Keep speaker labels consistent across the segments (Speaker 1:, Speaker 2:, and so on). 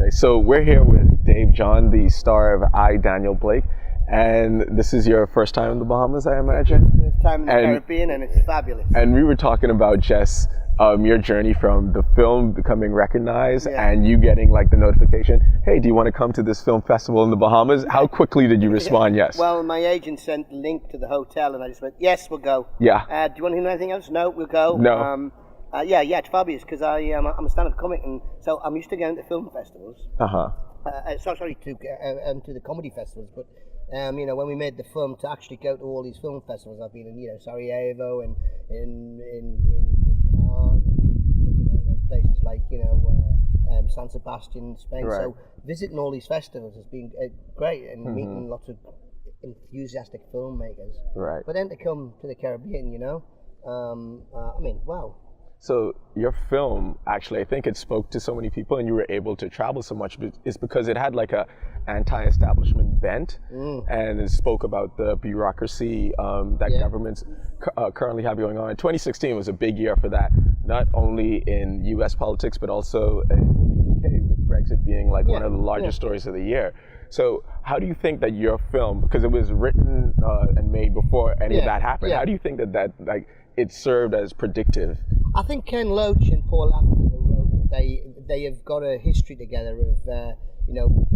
Speaker 1: Okay, so we're here with Dave John, the star of I, Daniel Blake, and this is your first time in the Bahamas, I imagine?
Speaker 2: First time in the Caribbean, and it's fabulous.
Speaker 1: And we were talking about Jess, your journey from the film becoming recognized and you getting like the notification, hey, do you want to come to this film festival in the Bahamas? How quickly did you respond yes?
Speaker 2: Well, my agent sent the link to the hotel, and I just went, yes, we'll go.
Speaker 1: Yeah.
Speaker 2: Do you want to hear anything else? No, we'll go.
Speaker 1: No.
Speaker 2: Yeah, it's fabulous because I'm a stand-up comic, and so I'm used to going to film festivals. Sorry, to the comedy festivals, but when we made the film, to actually go to all these film festivals, I've been in Sarajevo and in Cannes, and places like San Sebastian, Spain.
Speaker 1: Right.
Speaker 2: So visiting all these festivals has been great, and meeting lots of enthusiastic filmmakers.
Speaker 1: Right.
Speaker 2: But then to come to the Caribbean, wow.
Speaker 1: So your film, actually, I think it spoke to so many people and you were able to travel so much is because it had like a anti-establishment bent and it spoke about the bureaucracy that governments currently have going on. 2016 was a big year for that, not only in US politics, but also in the UK with Brexit being like one of the largest stories of the year. So how do you think that your film, because it was written and made before any of that happened, how do you think that like it served as predictive?
Speaker 2: I think Ken Loach and Paul Lafferty, who wrote it, they have got a history together of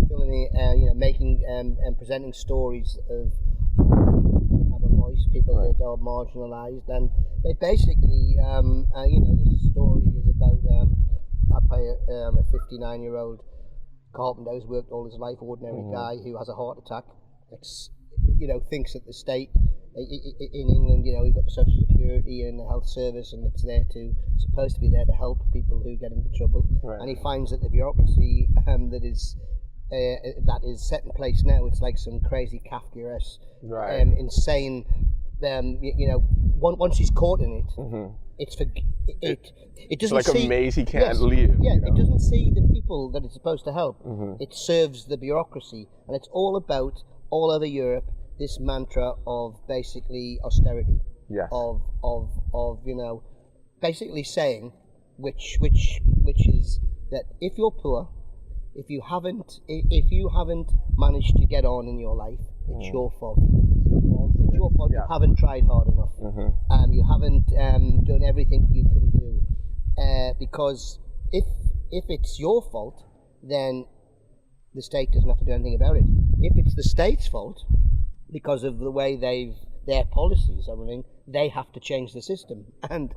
Speaker 2: filming, making and presenting stories of people who don't have a voice, people that are marginalised, and they basically, this story is about I play a 59-year-old carpenter who's worked all his life, ordinary guy who has a heart attack. Thinks that the state in England, we've got the Social Security and the Health Service, and it's supposed to be there to help people who get into trouble. Right. And he finds that the bureaucracy that is set in place now, it's like some crazy Kafkaesque, insane. Once he's caught in it, it doesn't
Speaker 1: it's like
Speaker 2: see,
Speaker 1: a maze he can't leave.
Speaker 2: Yeah, it doesn't see the people that it's supposed to help. It serves the bureaucracy, and it's all about all over Europe. This mantra of basically austerity, of basically saying, which is that if you're poor, if you haven't managed to get on in your life, it's your fault. It's your fault. You haven't tried hard enough. You haven't done everything you can do, because if it's your fault, then the state doesn't have to do anything about it. If it's the state's fault, because of the way their policies are running, they have to change the system. And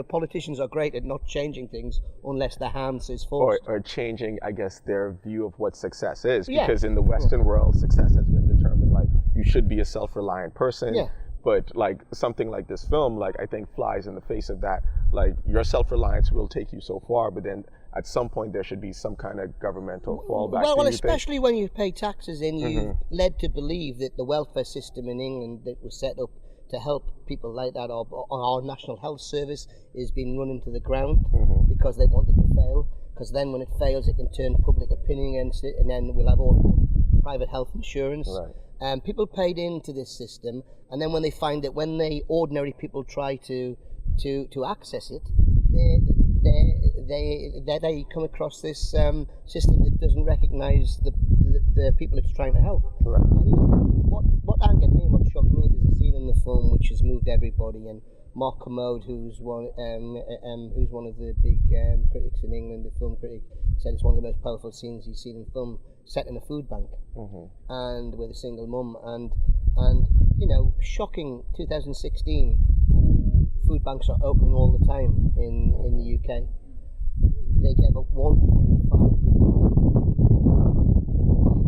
Speaker 2: politicians are great at not changing things unless the hand is forced.
Speaker 1: Or changing, I guess, their view of what success is. Because in the Western world, success has been determined like you should be a self-reliant person. Yeah. But like something like this film, like I think flies in the face of that. Like your self-reliance will take you so far, but then at some point there should be some kind of governmental fallback.
Speaker 2: Well, especially when you pay taxes in, you're led to believe that the welfare system in England that was set up to help people like that, or our National Health Service, is being run into the ground because they want it to fail. Because then when it fails, it can turn public opinion against it, and then we'll have all private health insurance. Right. People paid into this system, and then when they find that when ordinary people try to access it, they come across this system that doesn't recognise the people it's trying to help. Right. And what angered me and what shocked me is the scene in the film which has moved everybody. And Mark Kermode, who's one of the big critics in England, the film critic, said it's one of the most powerful scenes he's seen in film, set in a food bank, and with a single mum, and shocking. 2016, food banks are opening all the time in the UK. They gave up 1.5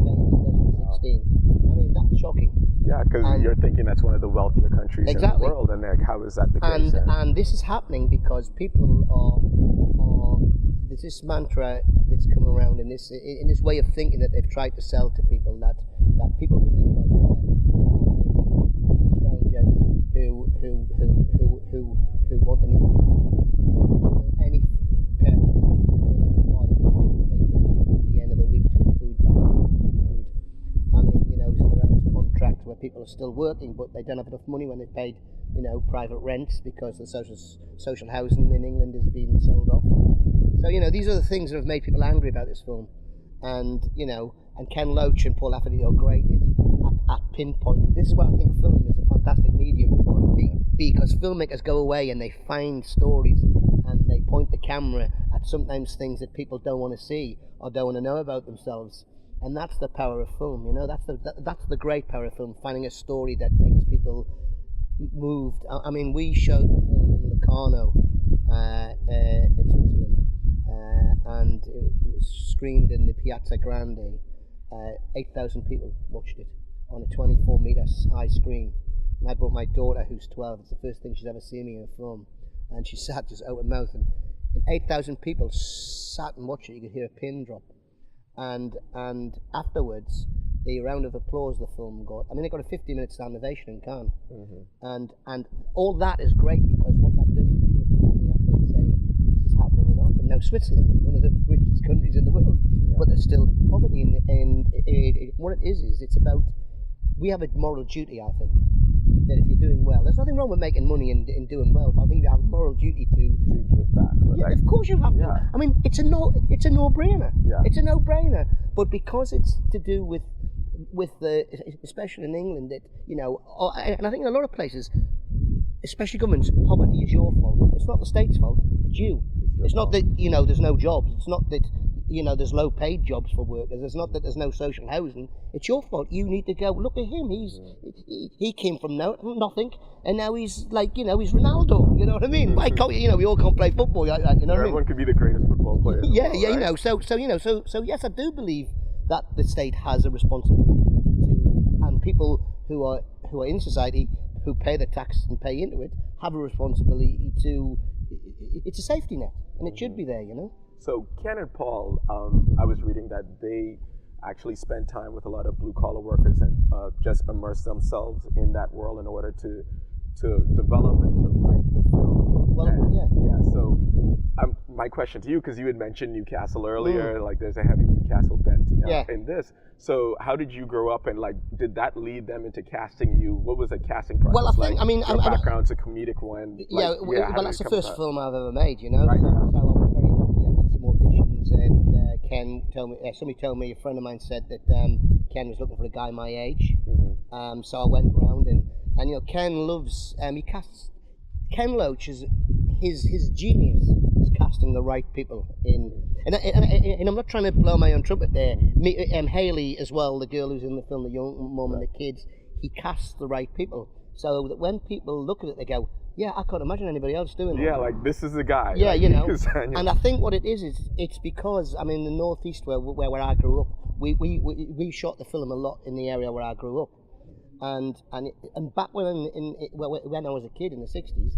Speaker 2: million in the UK in 2016. I mean, that's shocking. Yeah,
Speaker 1: because you're thinking that's one of the wealthier countries in the world, and like, how is that the case?
Speaker 2: And this is happening because people are there's this mantra that's come around in this way of thinking that they've tried to sell to people that people who need welfare are scroungers who want any parent or father who wants to take their children at the end of the week to a food bank food. I mean, around contracts where people are still working, but they don't have enough money when they've paid, private rents because the social housing in England has been sold off. So, you know, these are the things that have made people angry about this film. And, you know, and Ken Loach and Paul Lafferty are great at pinpointing. This is why I think film is a fantastic medium, because filmmakers go away and they find stories and they point the camera at sometimes things that people don't want to see or don't want to know about themselves. And that's the power of film, you know, that's the great power of film, finding a story that makes people moved. I mean, we showed the film in Locarno in Switzerland, and it was screened in the Piazza Grande. 8,000 people watched it on a 24-meter high screen. And I brought my daughter, who's 12. It's the first thing she's ever seen me in a film, and she sat just open mouth. And 8,000 people sat and watched it. You could hear a pin drop. And afterwards, the round of applause the film got. I mean, it got a 50-minute stand ovation in Cannes, and all that is great, because what that does is people come to me after and saying, "This is happening in Auckland." Now, Switzerland is one of the richest countries in the world, but there's still poverty. And what it is it's about, we have a moral duty, I think, that if you're doing well, there's nothing wrong with making money and doing well, but I think you have a moral duty to
Speaker 1: give back.
Speaker 2: Yeah, of course you have to. I mean, it's a no-brainer.
Speaker 1: Yeah.
Speaker 2: It's a no-brainer. But because it's to do with the, especially in England, that, you know, and I think in a lot of places, especially governments, poverty is your fault. It's not the state's fault. It's you. It's not that, you know, there's no jobs. It's not that, you know, there's low-paid jobs for workers. It's not that there's no social housing. It's your fault. You need to go, look at him. He came from nothing, and now he's like, you know, he's Ronaldo. You know what I mean? Why can't, you know, we all can't play football like that. You know what I mean?
Speaker 1: Everyone could be the greatest football player.
Speaker 2: Yeah,
Speaker 1: world,
Speaker 2: yeah,
Speaker 1: right?
Speaker 2: you know. So yes, I do believe that the state has a responsibility to, and people who are in society, who pay the tax and pay into it, have a responsibility to. It's a safety net, and it should be there, you know.
Speaker 1: So Ken and Paul, I was reading that they actually spend time with a lot of blue-collar workers and just immerse themselves in that world in order to develop and to write the film.
Speaker 2: Well,
Speaker 1: and,
Speaker 2: yeah.
Speaker 1: So my question to you, because you had mentioned Newcastle earlier, like there's a heavy Newcastle bent in this. So how did you grow up, and like did that lead them into casting you? What was the casting process
Speaker 2: Well, I think,
Speaker 1: like?
Speaker 2: I mean,
Speaker 1: your background's a comedic one.
Speaker 2: Well, that's the first film I've ever made, you know.
Speaker 1: Right.
Speaker 2: So I was very lucky. I did some auditions, and Ken told me, somebody told me, a friend of mine said that Ken was looking for a guy my age. So I went round, and you know, Ken loves, he casts, Ken Loach is, his genius is casting the right people in, and I'm not trying to blow my own trumpet there. Hayley as well, the girl who's in the film, the young mum and the kids, he casts the right people, so that when people look at it, they go, yeah, I can't imagine anybody else doing that.
Speaker 1: Yeah, like this is the guy.
Speaker 2: Yeah,
Speaker 1: like,
Speaker 2: you know. And I think what it is it's because, I mean, the northeast where I grew up, we shot the film a lot in the area where I grew up, and back when I was a kid in the 60s,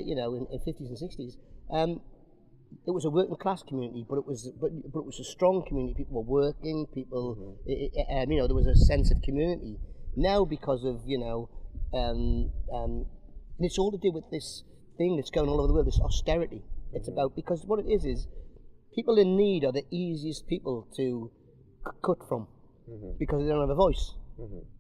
Speaker 2: you know, in 50s and 60s, it was a working class community, but it was a strong community. People were working. People, you know, there was a sense of community. Now, because of, you know, and it's all to do with this thing that's going all over the world, this austerity. It's about, because what it is people in need are the easiest people to cut from, because they don't have a voice.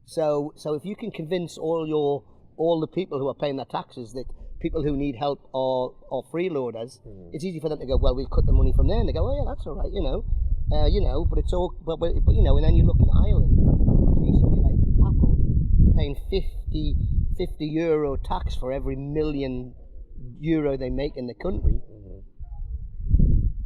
Speaker 2: So if you can convince all the people who are paying their taxes that people who need help are freeloaders, it's easy for them to go, well, we'll cut the money from there, and they go, oh yeah, that's all right, you know, but it's all, but you know, and then you look in Ireland, you see somebody like Apple paying 50 euro tax for every million euro they make in the country.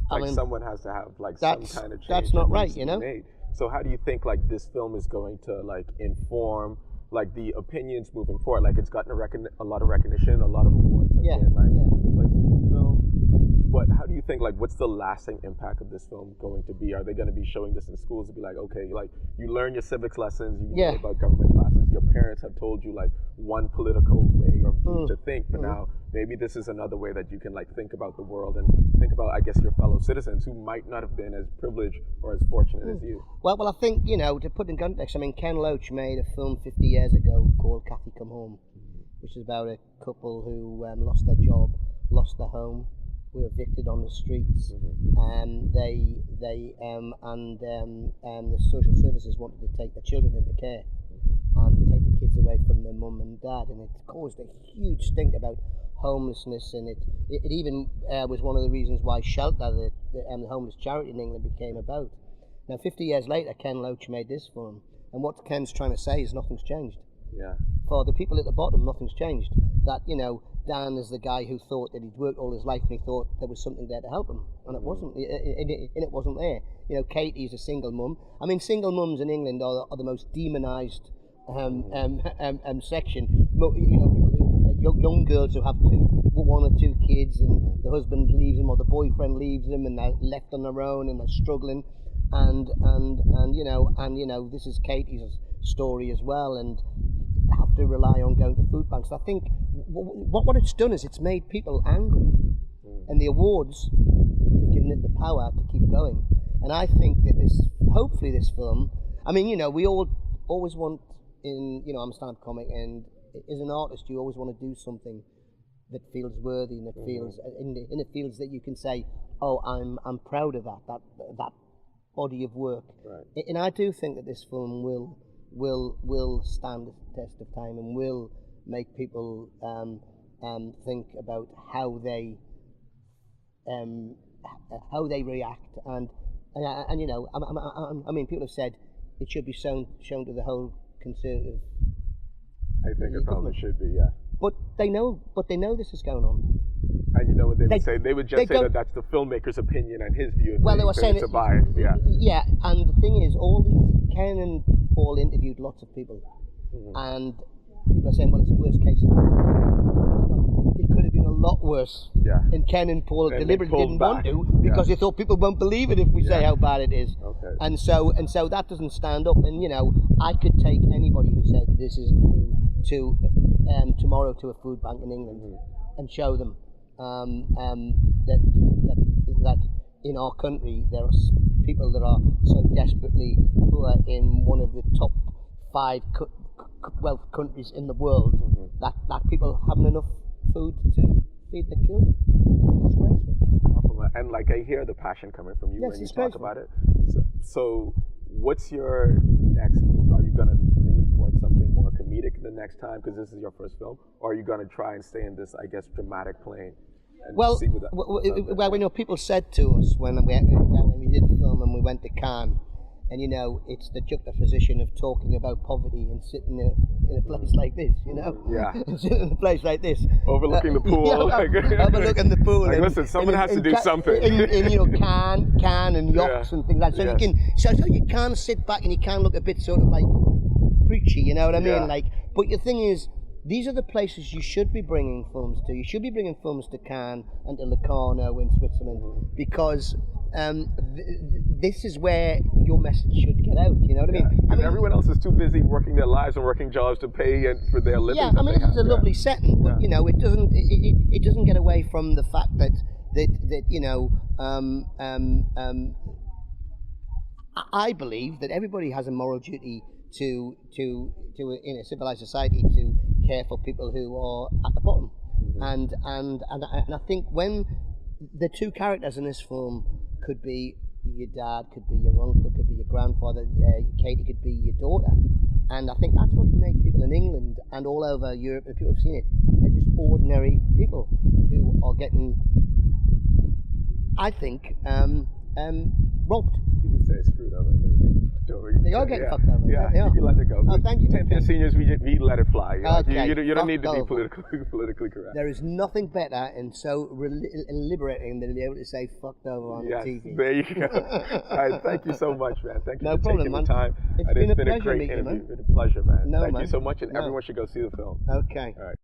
Speaker 1: Like,
Speaker 2: I mean,
Speaker 1: someone has to have like some kind of change.
Speaker 2: That's not right, you know.
Speaker 1: Made. So how do you think like this film is going to like inform like the opinions moving forward? Like it's gotten a lot of recognition, a lot of awards have been like placed in this film. But how do you think, like, what's the lasting impact of this film going to be? Are they going to be showing this in schools to be like, okay, like you learn your civics lessons, you know about government classes, your parents have told you like one political way or view to think, but now maybe this is another way that you can like think about the world and think about, I guess, your fellow citizens who might not have been as privileged or as fortunate as you.
Speaker 2: Well, I think, you know, to put in context, I mean, Ken Loach made a film 50 years ago called Kathy Come Home, which is about a couple who lost their job, lost their home, were evicted on the streets, and the social services wanted to take their children into care and take the kids away from their mum and dad, and it caused a huge stink about homelessness, and it even was one of the reasons why Shelter, the homeless charity in England, became about. Now, 50 years later, Ken Loach made this film, and what Ken's trying to say is nothing's changed.
Speaker 1: Yeah.
Speaker 2: For the people at the bottom, nothing's changed. That, Dan is the guy who thought that he'd worked all his life and he thought there was something there to help him, and it wasn't. It wasn't there. Katie's a single mum. I mean, single mums in England are the most demonised section. People who, young girls who have one or two kids, and the husband leaves them or the boyfriend leaves them, and they're left on their own and they're struggling. And this is Katie's story as well, and have to rely on going to food banks. I think what it's done is it's made people angry, and the awards have given it the power to keep going. And I think that hopefully this film, I mean, we all always want I'm a stand-up comic, and as an artist, you always want to do something that feels worthy and that feels, and it feels that you can say, oh, I'm proud of that body of work. Right. And I do think that this film will stand the test of time and will make people think about how they react, and I mean, people have said it should be shown to the whole Conservative.
Speaker 1: I think it probably should be, yeah.
Speaker 2: But they know this is going on.
Speaker 1: And you know what they would say? They would just say that that's the filmmaker's opinion and his view of things.
Speaker 2: They were saying
Speaker 1: it's a bias, yeah.
Speaker 2: Yeah, and the thing is, Ken and Paul interviewed lots of people, and people are saying, well, it's the worst case scenario. It could have been a lot worse. Yeah. And Ken and Paul deliberately didn't want to, because they thought people won't believe it if we say how bad it is. Okay. And so that doesn't stand up. And I could take anybody who said this isn't true to tomorrow to a food bank in England and show them that in our country there are people that are so desperately poor in one of the top 5 wealth countries in the world that people haven't enough food to feed their children. It's disgraceful.
Speaker 1: And I hear the passion coming from you when you talk about it. So what's your next move? Are you going to lean towards something more comedic the next time, because this is your first film, or are you going to try and stay in this, I guess, dramatic plane? See
Speaker 2: people said to us when we did the film and we went to Cannes, and it's the juxtaposition of talking about poverty and sitting in a place like this, sitting in a place like this,
Speaker 1: overlooking the pool,
Speaker 2: overlooking the pool.
Speaker 1: Listen, someone has to do something.
Speaker 2: Cannes and yachts and things like that. So you can sit back and you can look a bit sort of like preachy, you know what I mean? But the thing is, these are the places you should be bringing films to. You should be bringing films to Cannes and to Locarno in Switzerland, because this is where your message should get out. You know what I mean?
Speaker 1: Because everyone else is too busy working their lives and working jobs to pay for their living.
Speaker 2: Yeah, I mean, it's a lovely setting, but it doesn't get away from the fact that I believe that everybody has a moral duty to in a civilized society to care for people who are at the bottom, and I think when the 2 characters in this film could be your dad, could be your uncle, could be your grandfather, Katie could be your daughter, and I think that's what made people in England and all over Europe, and people have seen it, they're just ordinary people who are getting, I think, robbed.
Speaker 1: You can say screwed over.
Speaker 2: They are getting fucked over.
Speaker 1: Yeah, you can let it go.
Speaker 2: Oh, thank you.
Speaker 1: 10th year seniors, we let it fly.
Speaker 2: Okay.
Speaker 1: You don't need to be politically correct.
Speaker 2: There is nothing better and so liberating than to be able to say fucked over on the TV.
Speaker 1: There you go. All right, thank you so much, man. Thank you for taking the time.
Speaker 2: It's been a pleasure
Speaker 1: great
Speaker 2: meeting you,
Speaker 1: interview.
Speaker 2: man.
Speaker 1: It's been a pleasure, man.
Speaker 2: No,
Speaker 1: thank
Speaker 2: man.
Speaker 1: you so much, and everyone should go see the film.
Speaker 2: Okay.
Speaker 1: All right.